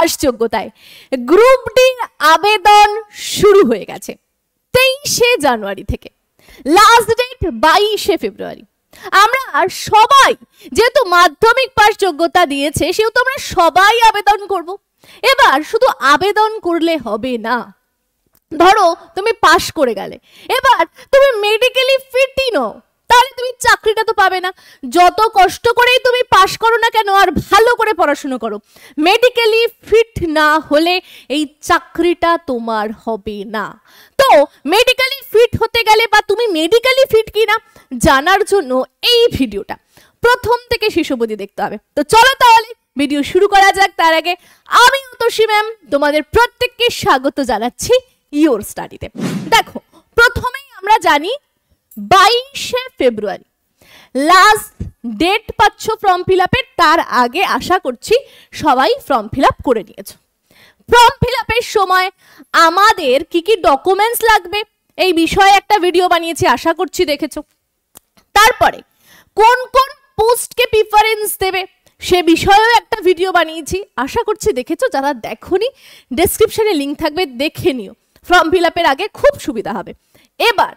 Pass যোগ্যতায় group D আবেদন শুরু হয়ে গেছে 23শে জানুয়ারি থেকে, লাস্ট ডেট 22শে ফেব্রুয়ারি। আমরা সবাই যেহেতু মাধ্যমিক পাস যোগ্যতা দিয়েছে সেহেতু আমরা সবাই আবেদন করব। এবার শুধু আবেদন করলে হবে না, ধরো তুমি পাস করে গেলে, এবার তুমি মেডিকেলি ফিটই নও, তাহলে তুমি চাকরিটা তো পাবে না। যত কষ্ট করেই তুমি পাস করো না কেন আর ভালো করে পড়াশোনা করো, মেডিকেলি ফিট না হলে এই চাকরিটা তোমার হবে না। তো মেডিকেলি ফিট হতে গেলে বা তুমি মেডিকেলি ফিট কিনা জানার জন্য এই ভিডিওটা প্রথম থেকে শেষ অবধি দেখতে হবে। তো চলো তাহলে ভিডিও শুরু করা যাক। তার আগে আমি উতসী ম্যাম তোমাদের প্রত্যেককে স্বাগত জানাচ্ছি ইওর স্টাডিতে। দেখো, প্রথমেই আমরা জানি 22শে ফেব্রুয়ারি লাস্ট ডেট পাচ্ছ ফর্ম ফিল আপের। তার আগে আশা করছি সবাই ফর্ম ফিল আপ করে নিয়েছো। ফর্ম ফিল আপের সময় আমাদের কি কি ডকুমেন্টস লাগবে এই বিষয়ে একটা ভিডিও বানিয়েছি, আশা করছি দেখেছো। তারপরে কোন কোন পোস্টকে প্রিফারেন্স দেবে সে বিষয়েও একটা ভিডিও বানিয়েছি, আশা করছি দেখেছো। যারা দেখোনি ডেসক্রিপশনে লিংক থাকবে, দেখে নিও, ফর্ম ফিল আপের আগে খুব সুবিধা হবে। এবার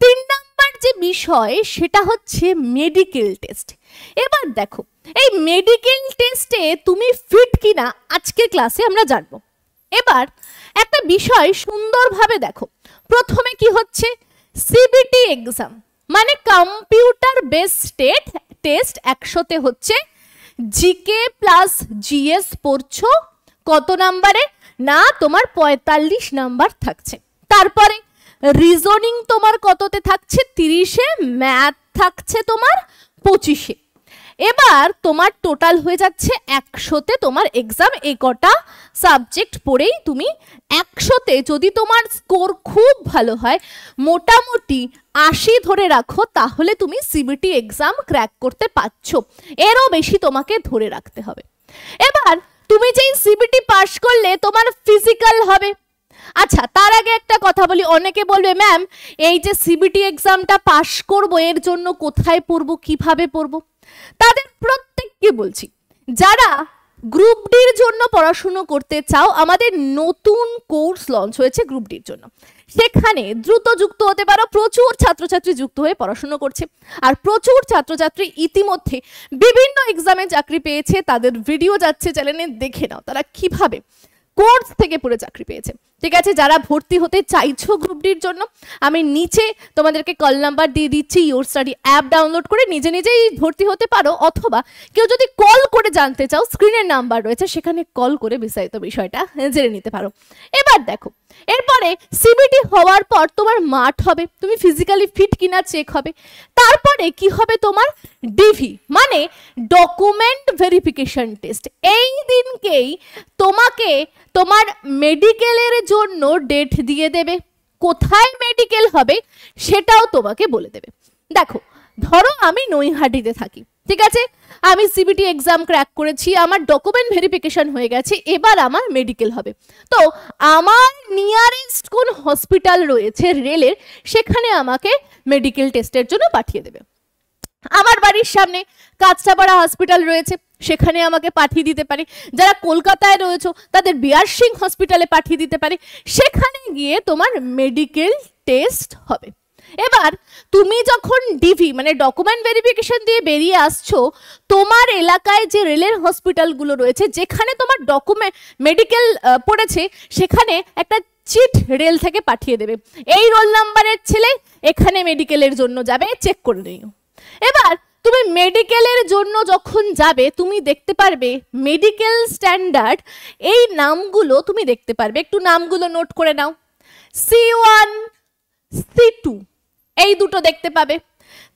3 নাম্বার যে বিষয় সেটা হচ্ছে মেডিকেল টেস্ট। এবার দেখো, এই মেডিকেল টেস্টে তুমি ফিট কিনা আজকের ক্লাসে আমরা জানবো। এবার একটা বিষয় সুন্দরভাবে দেখো, প্রথমে কি হচ্ছে সিবিটি এক্সাম, মানে কম্পিউটার বেসড টেস্ট। 100তে হচ্ছে জিকে প্লাস জিএস পড়ছো, কত নাম্বারে না তোমার 45 নাম্বার থাকছে। তারপরে রিজনিং তোমার কততে থাকছে 30-এ, ম্যাথ থাকছে তোমার 25-এ। এবার তোমার টোটাল হয়ে যাচ্ছে 100তে তোমার এক্সাম। এই কটা সাবজেক্ট পড়েই তুমি 100তে যদি তোমার স্কোর খুব ভালো হয়, মোটামুটি 80 ধরে রাখো, তাহলে তুমি সিবিটি এক্সাম ক্র্যাক করতে পারছো। এরও বেশি তোমাকে ধরে রাখতে হবে। এবার তুমি যেই সিবিটি পাস করলে তোমার ফিজিক্যাল হবে। আচ্ছা, তার আগে একটা কথা বলি, অনেকে বলবে ম্যাম এই যে সিবিটি এক্সামটা পাস করব এর জন্য কোথায় পড়বো, কিভাবে পড়বো? তাদের প্রত্যেককে বলছি, যারা গ্রুপ ডির জন্য পড়াশুনো করতে চাও, আমাদের নতুন কোর্স লঞ্চ হয়েছে গ্রুপ ডির জন্য। সেখানে দ্রুত যুক্ত হতে পারো। প্রচুর ছাত্রছাত্রী যুক্ত হয়ে পড়াশুনো করছে, আর প্রচুর ছাত্রছাত্রী ইতিমধ্যে বিভিন্ন এক্সামে চাকরি পেয়েছে। তাদের ভিডিও যাচ্ছে চ্যানেলে, দেখে নাও তারা কিভাবে কোর্স থেকে পড়ে চাকরি পেয়েছে। ঠিক আছে, যারা ভর্তি হতে চাইছো গ্রুপ ডির জন্য, আমি নিচে তোমাদেরকে কল নাম্বার দিয়ে দিচ্ছি। ইওর স্টাডি অ্যাপ ডাউনলোড করে নিজে নিজেই ভর্তি হতে পারো, অথবা কেউ যদি কল করে জানতে চাও স্ক্রিনের নাম্বার রয়েছে, সেখানে কল করে বিস্তারিত বিষয়টা জেনে নিতে পারো। এবার দেখো, এরপরে সিবিটি হওয়ার পর তোমার মাঠ হবে, তুমি ফিজিক্যালি ফিট কিনা চেক হবে। তারপরে কি হবে তোমার ডিভি, মানে ডকুমেন্ট ভেরিফিকেশন টেস্ট। এই দিনকেই তোমাকে তোমার মেডিকেলের জন্য ডেট দিয়ে দেবে, কোথায় মেডিকেল হবে সেটাও তোমাকে বলে দেবে। দেখো, ধরো আমি নৈহাটিতে থাকি, ঠিক আছে, আমি সিবিটি এক্সাম ক্র্যাক করেছি, আমার ডকুমেন্ট ভেরিফিকেশন হয়ে গেছে, এবার আমার মেডিকেল হবে। তো আমার নিয়ারেস্ট কোন হসপিটাল রয়েছে রেলের, সেখানে আমাকে মেডিকেল টেস্টের জন্য পাঠিয়ে দেবে। আমার বাড়ির সামনে কাঁচরাপাড়া হসপিটাল রয়েছে, সেখানে আমাকে পাঠিয়ে দিতে পারে। যারা কলকাতায় রয়েছে তাদের বিআর সিং হসপিটালে পাঠিয়ে দিতে পারে। সেখানে গিয়ে তোমার মেডিকেল টেস্ট হবে। এবার তুমি যখন ডিভি মানে ডকুমেন্ট ভেরিফিকেশন দিয়ে বেরিয়ে আসছো, তোমার এলাকায় যে রেলের হসপিটালগুলো রয়েছে যেখানে তোমার ডকুমেন্ট মেডিকেল পড়েছে, সেখানে একটা চিট রেল থেকে পাঠিয়ে দেবে, এই রোল নাম্বারের ছেলে এখানে মেডিকেলের জন্য যাবে, চেক করে নিও। এবার তুমি মেডিকেলের জন্য যখন যাবে, তুমি দেখতে পারবে মেডিকেল স্ট্যান্ডার্ড, এই নামগুলো তুমি দেখতে পারবে। একটু নামগুলো নোট করে নাও। C1 C2 এই দুটো দেখতে পাবে।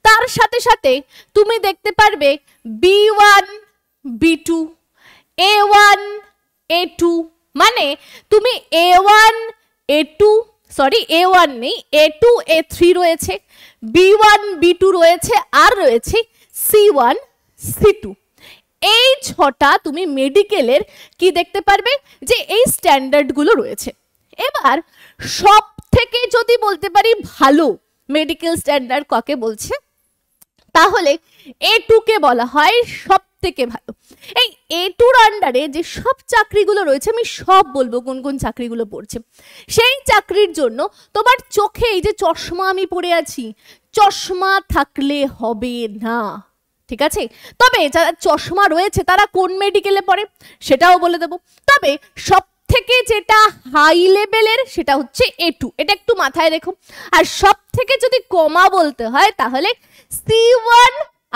তার সাথে সাথে তুমি দেখতে পারবে B1 B2 A1 A2, মানে তুমি A1 A2 সরি A1 নেই, A2 A3 রয়েছে, B1 B2 রয়েছে, আর রয়েছে C1 C2। এই 6টা তুমি মেডিকেলের কি দেখতে পারবে যে এই স্ট্যান্ডার্ডগুলো রয়েছে। এবার সব থেকে যদি বলতে পারি ভালো মেডিকেল স্ট্যান্ডার্ড কাকে বলছে, তাহলে A2 কে বলা হয় সব থেকে ভালো। এই A2-র আন্ডারে যে সব চাকরিগুলো রয়েছে আমি সব বলবো কোন কোন চাকরিগুলো পড়ছে। সেই চাকরির জন্য তোমার চোখে এই যে চশমা আমি পরে আছি, চশমা থাকলে হবে না, ঠিক আছে? তবে যারা চশমা রয়েছে তারা কোন মেডিকেলে পড়ে সেটাও বলে দেবো। তবে সব থেকে যেটা হাই লেভেলের সেটা হচ্ছে A2, এটা একটু মাথায় রেখো। আর সব থেকে যদি কমা বলতে হয় তাহলে C1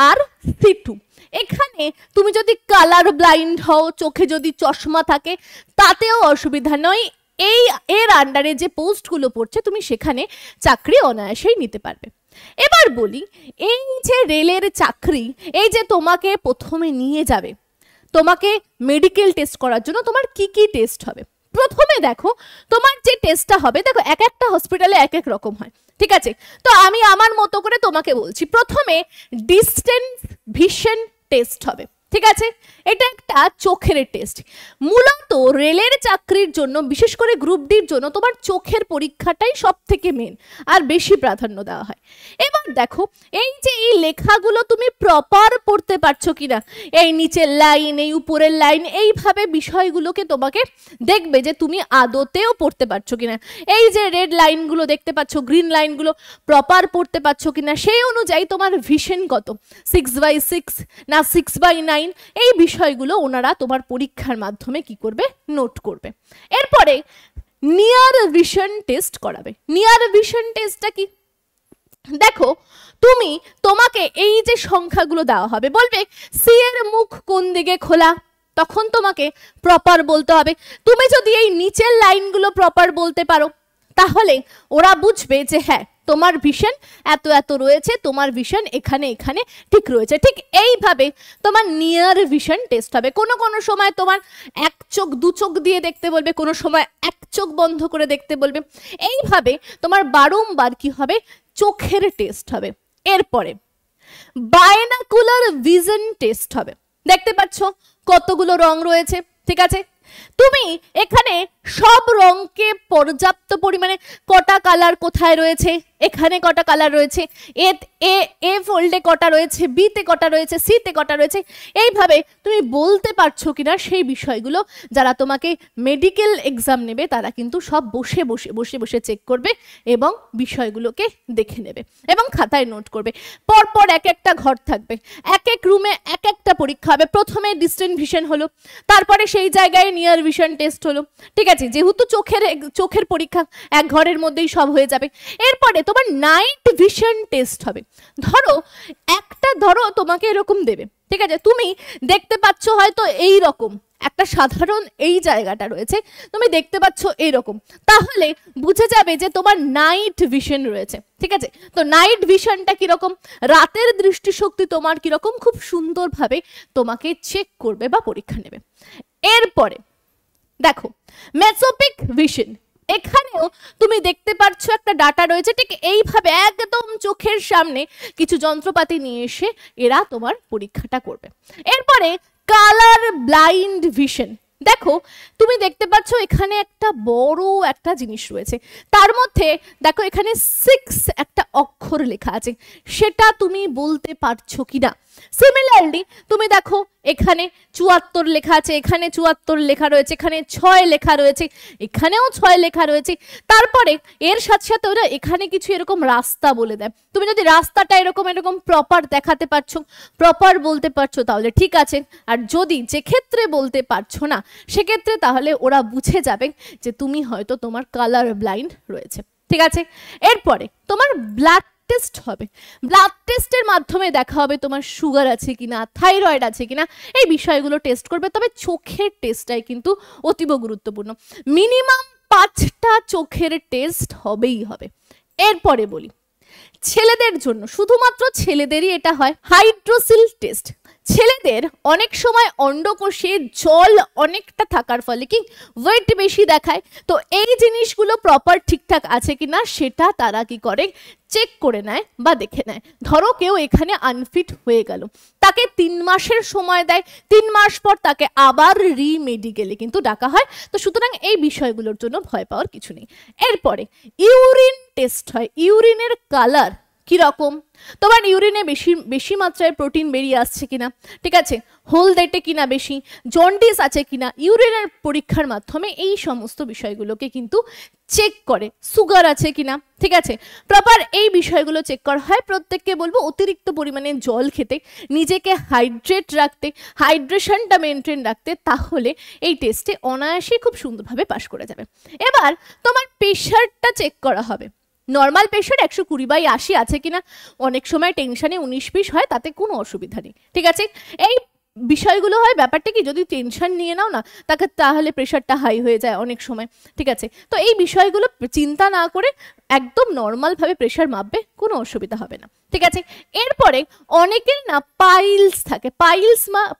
আর C2। এখানে তুমি যদি কালার ব্লাইন্ড হও, চোখে যদি চশমা থাকে তাতেও অসুবিধা নয়, এই এর আন্ডারে যে পোস্টগুলো পড়ছে তুমি সেখানে চাকরি অনায়াসেই নিতে পারবে। এবার বলি, এই যে রেলের চাকরি, এই যে তোমাকে প্রথমে নিয়ে যাবে, তোমাকে মেডিকেল টেস্ট করার জন্য তোমার কি কি টেস্ট হবে। প্রথমে দেখো তোমার যে টেস্টটা হবে, দেখো এক একটা হসপিটালে এক এক রকম হয়, ঠিক আছে? তো আমি আমার মতো করে তোমাকে বলছি। প্রথমে ডিস্টেন্স ভিশন টেস্ট হবে, ঠিক আছে? এটা একটা চোখের টেস্ট। মূলত রেলের চাকরির জন্য, বিশেষ করে গ্রুপ ডির জন্য তোমার চোখের পরীক্ষাটাই সব থেকে মেন আর বেশি প্রাধান্য দেওয়া হয়। এবার দেখো এই যে এই লেখাগুলো তুমি প্রপার পড়তে পারছো কিনা, এই নিচের লাইন, এই উপরের লাইন, এইভাবে বিষয়গুলোকে তোমাকে দেখবে যে তুমি আদতেও পড়তে পারছো কিনা। এই যে রেড লাইনগুলো দেখতে পাচ্ছ, গ্রিন লাইনগুলো প্রপার পড়তে পারছো কিনা, সেই অনুযায়ী তোমার ভিশন কত, 6/6 না 6/9, এই বিষয়গুলো ওনারা তোমার পরীক্ষার মাধ্যমে কি করবে, নোট করবে। এরপরে নিয়ার ভিশন টেস্ট করাবে। নিয়ার ভিশন টেস্টটা কি, দেখো তোমাকে এই যে সংখ্যাগুলো দেওয়া হবে, বলবে সি এর মুখ কোন দিকে খোলা, তখন তোমাকে প্রপার বলতে হবে। তুমি যদি এই নিচের লাইনগুলো প্রপার বলতে পারো তাহলে ওরা বুঝবে যে হ্যাঁ তোমার ভিশন এত এত রয়েছে, তোমার ভিশন এখানে এখানে ঠিক রয়েছে। ঠিক এইভাবে তোমার নিয়ার ভিশন টেস্ট হবে। কোনো কোনো সময় তোমার এক চোখ দু চোখ দিয়ে দেখতে বলবে, কোনো সময় এক চোখ বন্ধ করে দেখতে বলবে। এইভাবে তোমার বারংবার কি হবে, চোখের টেস্ট হবে। এরপরে বাইনাকুলার ভিশন টেস্ট হবে। দেখতে পাচ্ছ কতগুলো রং রয়েছে, ঠিক আছে? তুমি এখানে সব রংকে পর্যাপ্ত পরিমাণে, কটা কালার কোথায় রয়েছে, এখানে কটা কালার রয়েছে, এ ফোল্ডে কটা রয়েছে, বিতে কটা রয়েছে, সিতে কটা রয়েছে, এইভাবে তুমি বলতে পারছো কিনা সেই বিষয়গুলো যারা তোমাকে মেডিকেল এক্সাম নেবে তারা কিন্তু সব বসে বসে বসে বসে চেক করবে এবং বিষয়গুলোকে দেখে নেবে এবং খাতায় নোট করবে। পরপর এক একটা ঘর থাকবে, এক এক রুমে এক একটা পরীক্ষা হবে। প্রথমে ডিস্টেন্স ভিশন হলো, তারপরে সেই জায়গায় নিয়ার ভিশন টেস্ট হলো, ঠিক আছে? যেহেতু চোখের পরীক্ষা এক ঘরের মধ্যেই সব হয়ে যাবে। এরপরে তোমার নাইট ভিশন টেস্ট হবে। ধরো তোমাকে এরকম দেবে, ঠিক আছে? তুমি দেখতে পাচ্ছ হয়তো এই রকম একটা সাধারণ এই জায়গাটা রয়েছে, তুমি দেখতে পাচ্ছ এইরকম, তাহলে বুঝে যাবে যে তোমার নাইট ভিশন রয়েছে, ঠিক আছে? তো নাইট ভিশনটা কিরকম, রাতের দৃষ্টিশক্তি তোমার কিরকম, খুব সুন্দরভাবে তোমাকে চেক করবে বা পরীক্ষা নেবে। এরপরে দেখো মেসোপিক ভিশন, এখানেও তুমি দেখতে পাচ্ছ একটা ডাটা রয়েছে, ঠিক এইভাবে একদম চোখের সামনে কিছু যন্ত্রপাতি নিয়ে এসে এরা তোমার পরীক্ষাটা করবে। এরপরে কালার ব্লাইন্ড ভিশন, দেখো তুমি দেখতে পাচ্ছ এখানে একটা বড় একটা জিনিস রয়েছে, তার মধ্যে দেখো এখানে 6 একটা অক্ষর লেখা আছে, সেটা তুমি বলতে পারছো কিনা। সিমিলারলি তুমি দেখো এখানে 74 লেখা আছে, এখানে 74 লেখা রয়েছে, এখানে 6 লেখা রয়েছে, এখানেও 6 লেখা রয়েছে। তারপরে এর সাথে সাথে ওরা এখানে কিছু এরকম রাস্তা বলে দেয়, তুমি যদি রাস্তাটা এরকম এরকম প্রপার দেখাতে পারছো, প্রপার বলতে পারছো তাহলে ঠিক আছে। আর যদি যে ক্ষেত্রে বলতে পারছো না সেক্ষেত্রে তাহলে ওরা বুঝে যাবে যে তুমি হয়তো তোমার কালার ব্লাইন্ড রয়েছে, ঠিক আছে? এরপরে তোমার ব্লাড টেস্ট হবে। ব্লাড টেস্টের মাধ্যমে দেখা হবে তোমার সুগার আছে কিনা, থাইরয়েড আছে কিনা, এই বিষয়গুলো টেস্ট করবে। তবে চোখের টেস্টটাই কিন্তু অতীব গুরুত্বপূর্ণ, মিনিমাম 5টা চোখের টেস্ট হবেই হবে। এরপরে বলি ছেলেদের জন্য, শুধুমাত্র ছেলেদেরই এটা হয়, হাইড্রোসিল টেস্ট। ছেলেদের অনেক সময় অন্ডকোষে জল অনেকটা থাকার ফলে কি ওয়েট বেশি দেখায়, তো এই জিনিসগুলো প্রপার ঠিকঠাক আছে কিনা সেটা তারা কি করে, চেক করে নেয় বা দেখে নেয়। ধরো কেউ এখানে আনফিট হয়ে গেল, তাকে 3 মাসের সময় দেয়, 3 মাস পর তাকে আবার রিমেডিকেলে কিন্তু ডাকা হয়। তো সুতরাং এই বিষয়গুলোর জন্য ভয় পাওয়ার কিছু নেই। এরপরে ইউরিন টেস্ট হয়, ইউরিনের কালার কিরকম, তোমার ইউরিনে বেশি বেশি মাত্রায় প্রোটিন বেরিয়ে আসছে কিনা, ঠিক আছে, হলদেটে কিনা বেশি, জন্ডিস আছে কিনা, ইউরিনের পরীক্ষার মাধ্যমে এই সমস্ত বিষয়গুলোকে কিন্তু চেক করে, সুগার আছে কিনা, ঠিক আছে, প্রপার এই বিষয়গুলো চেক করা হয়। প্রত্যেককে বলবো অতিরিক্ত পরিমাণে জল খেতে, নিজেকে হাইড্রেট রাখতে, হাইড্রেশনটা মেনটেন রাখতে, তাহলে এই টেস্টে অনায়াসেই খুব সুন্দরভাবে পাস করে যাবে। এবার তোমার প্রেশারটা চেক করা হবে। নর্মাল প্রেশার 120/80 আছে কিনা, অনেক সময় টেনশনে 19-20 হয়, তাতে কোনো অসুবিধা নেই, ঠিক আছে। এই বিষয়গুলো হয়, ব্যাপারটা কি, যদি টেনশন নিয়ে নাও না তাহলে প্রেশারটা হাই হয়ে যায় অনেক সময়, ঠিক আছে। তো এই বিষয়গুলো চিন্তা না করে একদম নর্মালভাবে প্রেশার মাপবে, কোনো অসুবিধা হবে না, ঠিক আছে। এরপরে অনেকের না পাইলস থাকে,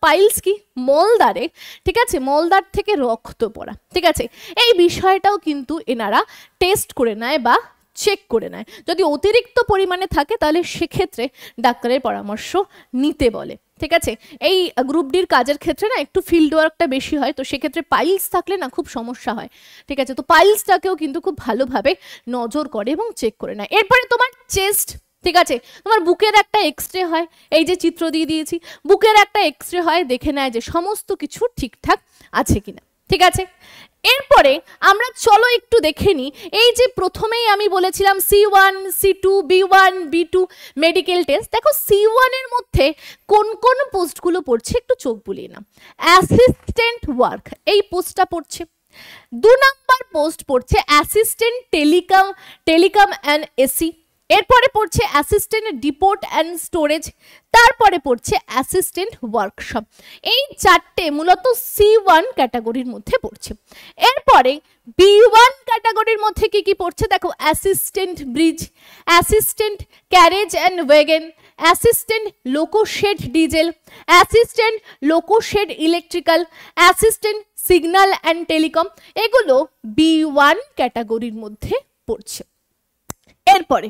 পাইলস কি, মলদ্বারে, ঠিক আছে, মলদ্বার থেকে রক্ত পড়া, ঠিক আছে, এই বিষয়টাও কিন্তু এনারা টেস্ট করে নেয় বা চেক করে নেয়। যদি অতিরিক্ত পরিমাণে থাকে তাহলে সেক্ষেত্রে ডাক্তারের পরামর্শ নিতে বলে, ঠিক আছে। এই গ্রুপ ডির কাজের ক্ষেত্রে না একটু ফিল্ড ওয়ার্কটা বেশি হয়, তো সেক্ষেত্রে পাইলস থাকলে না খুব সমস্যা হয়, ঠিক আছে। তো পাইলসটাকেও কিন্তু খুব ভালোভাবে নজর করে এবং চেক করে নেয়। এরপরে তোমার চেস্ট, ঠিক আছে, তোমার বুকের একটা এক্সরে হয়, এই যে চিত্র দিয়ে দিয়েছি, বুকের একটা এক্সরে হয়, দেখে নেয় যে সমস্ত কিছু ঠিকঠাক আছে কিনা, ঠিক আছে। এরপরে আমরা চলো একটু দেখে নিই, এই যে প্রথমেই আমি বলেছিলাম C1 C2 B1 B2 medical test, দেখো C1 এর মধ্যে কোন কোন পোস্টগুলো পড়ছে একটু চোখ বুলিয়ে নাও। অ্যাসিস্ট্যান্ট ওয়ার্ক, এই পোস্টটা পড়ছে। 2 নাম্বার পোস্ট পড়ছে অ্যাসিস্ট্যান্ট টেলিকম অ্যান্ড এসি, এরপরে পড়ছে অ্যাসিস্ট্যান্ট ডিপোর্ট অ্যান্ড স্টোরেজ, তারপরে পড়ছে অ্যাসিস্ট্যান্ট ওয়ার্কশপ। এই চারটে মূলত C1 ক্যাটাগরির মধ্যে পড়ছে। এরপরে B1 ক্যাটাগরির মধ্যে কি কি পড়ছে দেখো, assistant bridge, assistant carriage and wagon, assistant loco shed diesel, assistant loco shed electrical, assistant signal and telecom, এগুলো B1 ক্যাটাগরির মধ্যে পড়ছে। এরপরে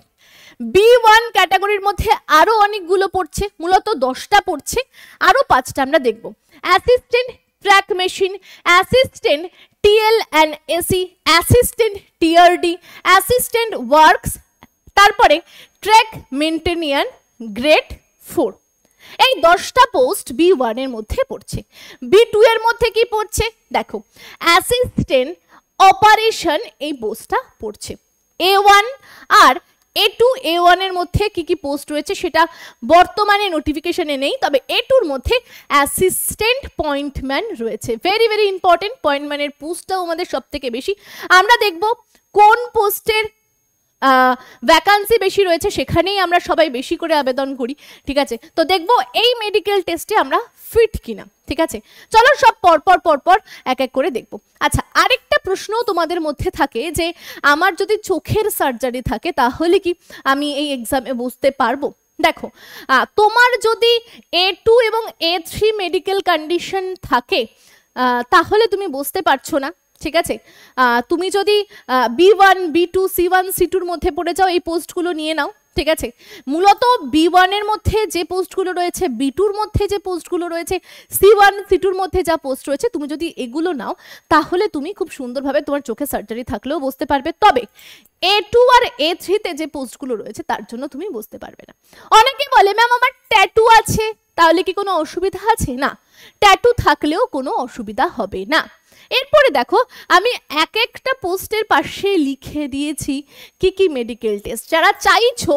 B1 ক্যাটাগরির মধ্যে আরো অনেকগুলো পড়ছে, মূলত 10টা পড়ছে, আরো 5টা আমরা দেখব। Assistant track machine, assistant TL and AC, assistant TRD, assistant works, তারপরে ট্র্যাক মেইনটেনিয়ার গ্রেড 4। এই 10টা পোস্ট B1 এর মধ্যে পড়ছে। B2 এর মধ্যে কি পড়ছে দেখো, অ্যাসিস্ট্যান্ট অপারেশন, এই পোস্টটা পড়ছে। A1 আর A2, A1 এর মধ্যে কি কি পোস্ট রয়েছে সেটা বর্তমানে নোটিফিকেশনে নেই, তবে A2 এর মধ্যে অ্যাসিস্ট্যান্ট পয়েন্টম্যান রয়েছে। ভেরি ভেরি ইম্পর্টেন্ট, পয়েন্টম্যানের পোস্টটাও আমাদের সব থেকে বেশি। আমরা দেখব কোন পোস্টের ভ্যাকান্সি বেশি রয়েছে, সেখানেই আমরা সবাই বেশি করে আবেদন করি, ঠিক আছে। তো দেখব এই মেডিকেল টেস্টে আমরা ফিট কিনা, ঠিক আছে। চলো সব পরপর এক এক করে দেখব। আচ্ছা, আরেকটা প্রশ্ন তোমাদের মধ্যে থাকে যে আমার যদি চোখের সার্জারি থাকে তাহলে কি আমি এই এক্সামে বসতে পারবো? দেখো, তোমার যদি A2 এবং A3 মেডিকেল কন্ডিশন থাকে তাহলে তুমি বসতে পারছো না, ঠিক আছে। তুমি যদি B1 B2 C1 C2 এর মধ্যে পড়ে যাও, এই পোস্টগুলো নিয়ে নাও, ঠিক আছে। মূলত B1 এর মধ্যে যে পোস্টগুলো রয়েছে, B2 এর মধ্যে যে পোস্টগুলো রয়েছে, C1 C2 এর মধ্যে যা পোস্ট রয়েছে, তুমি যদি এগুলো নাও তাহলে তুমি খুব সুন্দরভাবে তোমার চোখে সার্জারি থাকলেও বসতে পারবে। তবে A2 আর A3 তে যে পোস্টগুলো রয়েছে তার জন্য তুমি বসতে পারবে না। অনেকে বলে ম্যাম আমার ট্যাটু আছে, তাহলে কি কোনো অসুবিধা আছে? না, ট্যাটু থাকলেও কোনো অসুবিধা হবে না। এরপরে দেখো, আমি এক একটা পোস্টের পাশে লিখে দিয়েছি কি কি মেডিকেল টেস্ট, যারা চাইছো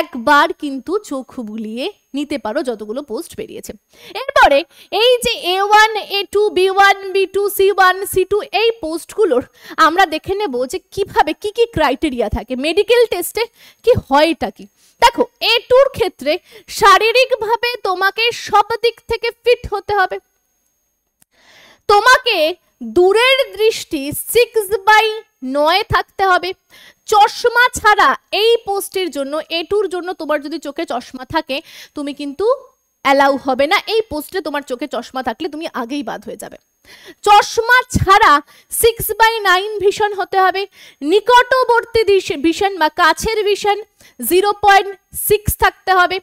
একবার কিন্তু চোখ বুলিয়ে নিতে পারো যতগুলো পোস্ট বেরিয়েছে। এরপরে এই যে A1 A2 B1 B2 C1 C2 এই পোস্টগুলোর আমরা দেখে নেব যে কিভাবে কি কি ক্রাইটেরিয়া থাকে মেডিকেল টেস্টে, কি হয়টা কি। দেখো, A2 এর ক্ষেত্রে শারীরিকভাবে তোমাকে সব দিক থেকে ফিট হতে হবে, তোমাকে দূরের দৃষ্টি 6/9 থাকতে হবে, চশমা ছাড়া এই পোস্টের জন্য A2 এর জন্য তোমার যদি চোখে চশমা থাকে তুমি কিন্তু অ্যালাউ হবে না, এই পোস্টে তোমার চোখে চশমা থাকলে তুমি আগেই বাদ হয়ে যাবে, চশমা ছাড়া 6/9 ভিশন হতে হবে। নিকটবর্তী ভিশন বা কাছের ভিশন 0.6 থাকতে হবে।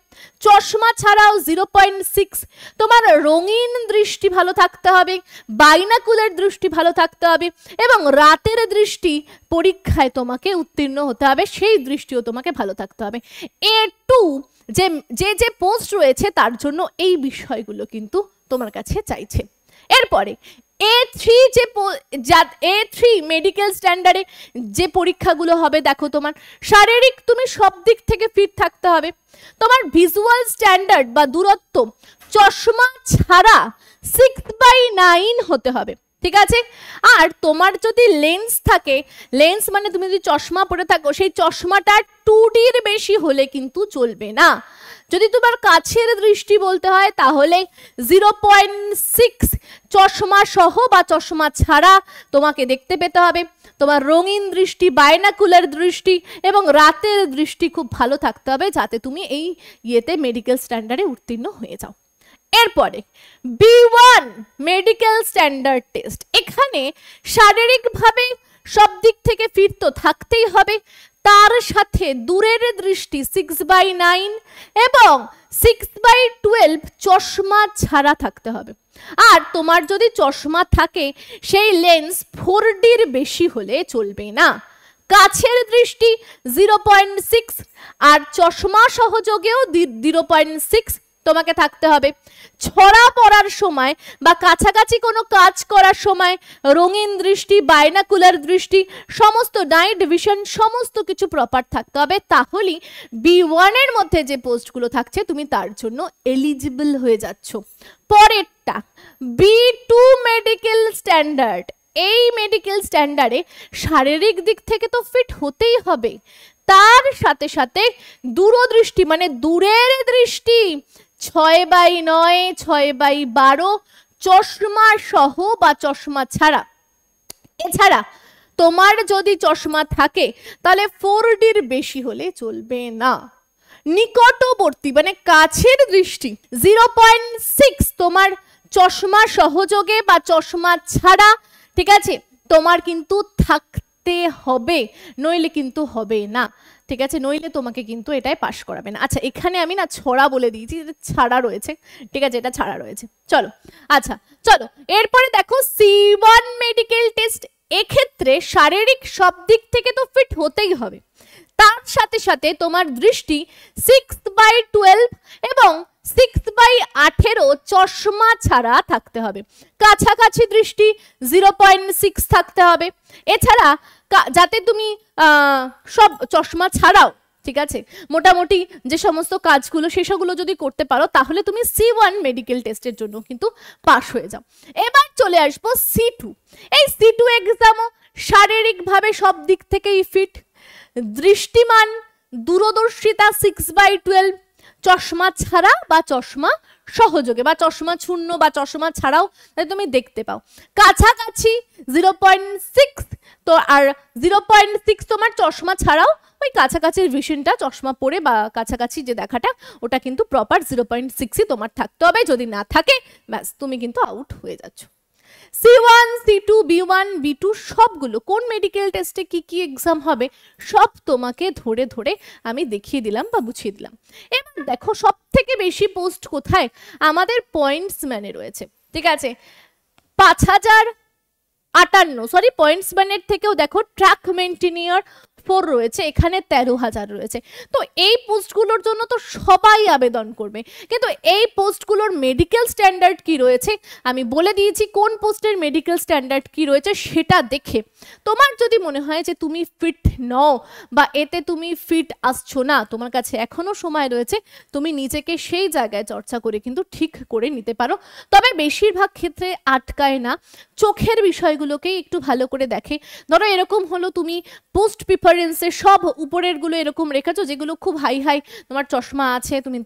চশমা ছাড়াও 0.6। তোমার রঙিন দৃষ্টি ভালো থাকতে হবে, বাইনাকুলার দৃষ্টি ভালো থাকতে হবে এবং রাতের দৃষ্টি পরীক্ষায় তোমাকে উত্তীর্ণ হতে হবে, সেই দৃষ্টিও তোমাকে ভালো থাকতে হবে। A2 যে পোস্ট রয়েছে তার জন্য এই বিষয়গুলো কিন্তু তোমার কাছে চাইছে। এরপরে A3 মেডিকেল স্ট্যান্ডার্ডে যে পরীক্ষাগুলো হবে, দেখো তোমার শারীরিক তুমি সব দিক থেকে ফিট থাকতে হবে। তোমার ভিজুয়াল স্ট্যান্ডার্ড বা দূরত্ব চশমা ছাড়া 6/9 হতে হবে, ঠিক আছে। আর তোমার যদি লেন্স থাকে, লেন্স মানে তুমি যদি চশমা পরে থাকো, সেই চশমাটা 2Dর বেশি হলে কিন্তু চলবে না। যদি তোমার কাছের দৃষ্টি বলতে হয় তাহলে 0.6 চশমা সহ বা চশমা ছাড়া তোমাকে দেখতে পেতে হবে। তোমার রঙিন দৃষ্টি, বাইনাকুলার দৃষ্টি এবং রাতের দৃষ্টি খুব ভালো থাকতে হবে, যাতে তুমি এই মেডিকেল স্ট্যান্ডার্ডে উত্তীর্ণ হয়ে যাও। এরপরে B1 মেডিকেল স্ট্যান্ডার্ড টেস্ট। এখানে শারীরিকভাবে সব দিক থেকে ফিট তো থাকতেই হবে, তার সাথে দূরের দৃষ্টি 6/9 এবং 6/12 চশমা ছাড়া থাকতে হবে। আর তোমার যদি চশমা থাকে সেই লেন্স 4Dর বেশি হলে চলবে না। কাছের দৃষ্টি 0.6 আর চশমা সহযোগেও 0.6 তোমাকে থাকতে হবে। ছড়া পড়ার সময় বা কাছাকাছি কোনো কাজ করার সময় রঙিন দৃষ্টি, বাইনাকুলার দৃষ্টি, সমস্ত নাইট ভিশন সমস্ত কিছু প্রপার থাকতে হবে, তাহলেই B1 এর মধ্যে যে পোস্টগুলো থাকছে তুমি তার জন্য এলিজিবল হয়ে যাচ্ছ। পরেরটা B2 মেডিকেল স্ট্যান্ডার্ড। এই মেডিকেল স্ট্যান্ডার্ডে শারীরিক দিক থেকে তো ফিট হতেই হবে, তার সাথে সাথে দূরদৃষ্টি মানে দূরের দৃষ্টি 6/9, 6/12 চশমা সহ বা চশমা ছাড়া। এছাড়া তোমার যদি চশমা থাকে তাহলে 4Dর বেশি হলে চলবে না। নিকটবর্তী মানে কাছের দৃষ্টি 0.6 তোমার চশমা সহযোগে বা চশমা ছাড়া, ঠিক আছে, তোমার কিন্তু থাকতে হবে, নইলে কিন্তু হবে না, ঠিক আছে, নইলে তোমাকে কিন্তু এটাই পাস করাবে না। আচ্ছা, এখানে আমি না ছড়া বলে দিয়েছি, ছাড়া রয়েছে, ঠিক আছে, এটা ছাড়া রয়েছে। চলো, আচ্ছা চলো এরপরে দেখো C1 মেডিকেল টেস্ট। এক্ষেত্রে শারীরিক সব দিক থেকে তো ফিট হতেই হবে, তার সাথে সাথে তোমার দৃষ্টি 6/12 এবং 6/18 চশমা ছাড়া থাকতে হবে। কাছাকাছি দৃষ্টি 0.6 থাকতে হবে। এছাড়া যাতে তুমি সব চশমা ছাড়াও, ঠিক আছে, মোটামুটি যে সমস্ত কাজগুলো সেসবগুলো যদি করতে পারো তাহলে তুমি C1 মেডিকেল টেস্টের জন্য কিন্তু পাস হয়ে যাও। এবার চলে আসবো C2। এই C2 এক্সামও শারীরিকভাবে সব দিক থেকেই ফিট, দৃষ্টিমান, দূরদর্শিতা 6/12 চশমা ছাড়া বা চশমা সহযোগে বা চশমা শূন্য বা চশমা ছাড়াও তুমি দেখতে পাও। কাছাকাছি 0.6 তো, আর 0.6 তোমার চশমা ছাড়াও ওই কাছাকাছির ভিশনটা চশমা পরে বা কাছাকাছি যে দেখাটা ওটা কিন্তু প্রপার 0.6ই তোমার থাকতে হবে। যদি না থাকে ব্যাস তুমি কিন্তু আউট হয়ে যাচ্ছ। C1, C2, B1, B2 সবগুলো কোন মেডিকেল টেস্টে কি কি এক্সাম হবে সব তোমাকে ধরে ধরে আমি দেখিয়ে দিলাম বা বুঝিয়ে দিলাম। এবার দেখো সব থেকে বেশি পোস্ট কোথায়, আমাদের পয়েন্টসম্যানে রয়েছে, ঠিক আছে, 5058, সরি পয়েন্টসম্যানের থেকেও দেখো ট্র্যাক মেইনটেনিয়ার 4 রয়েছে, এখানে 13,000 রয়েছে। তো এই পোস্টগুলোর জন্য তো সবাই আবেদন করবে, কিন্তু এই পোস্টগুলোর মেডিকেল স্ট্যান্ডার্ড কি রয়েছে আমি বলে দিয়েছি। কোন পোস্টের মেডিকেল স্ট্যান্ডার্ড কি রয়েছে সেটা দেখে তোমার যদি মনে হয় যে তুমি ফিট নও বা এতে তুমি ফিট আসছো না, তোমার কাছে এখনো সময় রয়েছে, তুমি নিজেকে সেই জায়গায় চর্চা করে কিন্তু ঠিক করে নিতে পারো। তবে বেশিরভাগ ক্ষেত্রে আটকায় না, চোখের বিষয়গুলোকেই একটু ভালো করে দেখে। ধরো এরকম হলো তুমি পোস্ট প্রিফারেন্সে সব উপরের গুলো এরকম রেখেছো যেগুলো খুব হাই হাই তোমার চশমা আছে, তুমি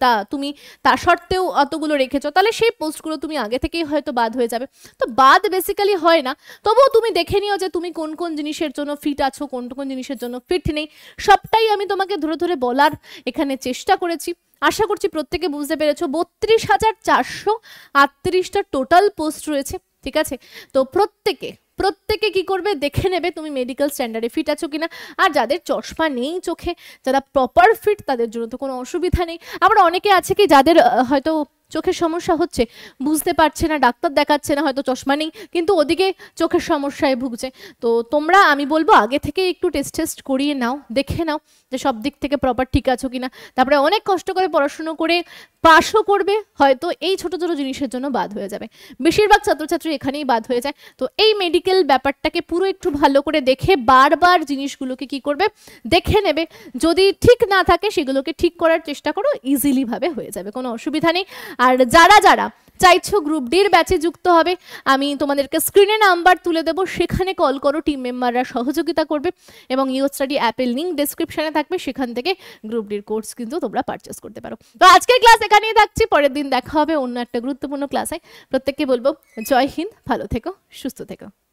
তা সত্ত্বেও অতগুলো রেখেছো, তাহলে সেই পোস্টগুলো তুমি আগে থেকেই হয়তো বাদ হয়ে যাবে। তো বাদ বেসিক্যালি হয় না, তবুও তুমি দেখে নিও যে তুমি কোন কোন জিনিসের জন্য ফিট আছো, কোন কোন জিনিসের জন্য ফিট নেই, সবটাই আমি তোমাকে ধরে ধরে বলার এখানে চেষ্টা করেছি। আশা করছি প্রত্যেকে বুঝতে পেরেছো। 32,438টা টোটাল পোস্ট রয়েছে, ঠিক আছে? তো প্রত্যেকে কি করবে, দেখে নেবে তুমি মেডিকেল স্ট্যান্ডার্ডে ফিট আছো কিনা। আর যাদের চশমা নেই চোখে, যারা প্রপার ফিট, তাদের জন্য তো কোনো অসুবিধা নেই। আবার অনেকে আছে কি যাদের হয়তো চোখের সমস্যা হচ্ছে, বুঝতে পারছে না, ডাক্তার দেখাচ্ছে না, হয়তো চশমা নেই কিন্তু ওদিকে চোখের সমস্যায় ভুগছে। তো তোমরা, আমি বলবো আগে থেকে একটু টেস্ট করিয়ে নাও, দেখে নাও যে সব দিক থেকে প্রপার ঠিক আছো কিনা। তারপরে অনেক কষ্ট করে পড়াশুনো করে পাশও করবে, হয়তো এই ছোট ছোট জিনিসের জন্য বাদ হয়ে যাবে। বেশিরভাগ ছাত্রছাত্রী এখানেই বাদ হয়ে যায়। তো এই মেডিকেল ব্যাপারটাকে পুরো একটু ভালো করে দেখে বারবার জিনিসগুলোকে কি করবে, দেখে নেবে। যদি ঠিক না থাকে সেগুলোকে ঠিক করার চেষ্টা করো, ইজিলি ভাবে হয়ে যাবে, কোনো অসুবিধা নেই। আর যারা যারা চাইছো গ্রুপ ডির ব্যাচে যুক্ত হবে, আমি তোমাদেরকে স্ক্রিনে নাম্বার তুলে দেবো, সেখানে কল করো, টিম মেম্বাররা সহযোগিতা করবে। এবং ইউ স্টাডি অ্যাপের লিঙ্ক ডেসক্রিপশনে থাকবে, সেখান থেকে গ্রুপ ডির কোর্স কিন্তু তোমরা পারচেস করতে পারো। তো আজকের ক্লাস এখানেই থাকছি, পরের দিন দেখা হবে অন্য একটা গুরুত্বপূর্ণ ক্লাসে। প্রত্যেককে বলবো জয় হিন্দ, ভালো থেকো, সুস্থ থেকো।